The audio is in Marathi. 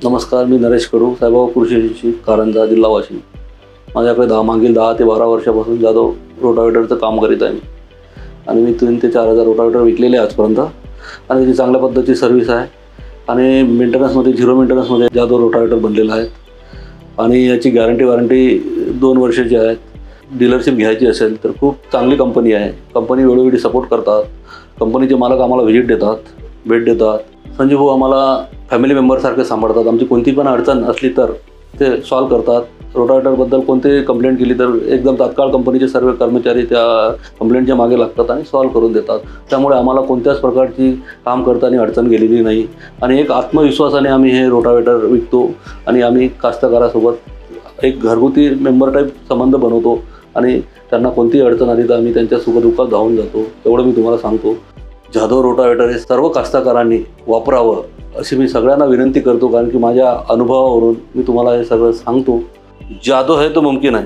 नमस्कार, मी नरेश कडू, साईबाबा कृषी एजन्सी, कारंजा, जिल्हा वाशिम. माझ्याकडे मागील 10 ते 12 वर्षापासून जाधव रोटावेटरचं काम करीत आहे आणि मी 3 ते 4 हजार रोटावेटर विकलेले आहे आजपर्यंत. आणि त्याची चांगल्या पद्धतीची सर्व्हिस आहे आणि मेंटेनन्समध्ये झिरो मेंटेनन्समध्ये जाधव रोटावेटर बनलेलं आहे आणि याची गॅरंटी 2 वर्षाची आहे. डीलरशिप घ्यायची असेल तर खूप चांगली कंपनी आहे. कंपनी वेळोवेळी सपोर्ट करतात. कंपनीचे मालक आम्हाला भेट देतात. संजीव भाऊ आम्हाला फॅमिली मेंबरसारखे सांभाळतात. आमची कोणती पण अडचण असली तर ते सॉल्व करतात. रोटावेटरबद्दल कोणते कंप्लेंट केली तर एकदम तात्काळ कंपनीचे सर्व कर्मचारी त्या कंप्लेंटच्या मागे लागतात आणि सॉल्व करून देतात. त्यामुळे आम्हाला कोणत्याच प्रकारची काम करताना अडचण गेलेली नाही आणि एक आत्मविश्वासाने आम्ही हे रोटावेटर विकतो आणि आम्ही कास्तकारासोबत एक घरगुती मेंबर टाईप संबंध बनवतो आणि त्यांना कोणतीही अडचण आली तर आम्ही त्यांच्या सुखदुःखात धावून जातो. एवढं मी तुम्हाला सांगतो. जाधव रोटावेटर हे सर्व कास्तकारांनी वापरावं अशी मी सगळ्यांना विनंती करतो, कारण की माझ्या अनुभवावरून मी तुम्हाला हे सगळं सांगतो. जादू है तो मुमकिन है.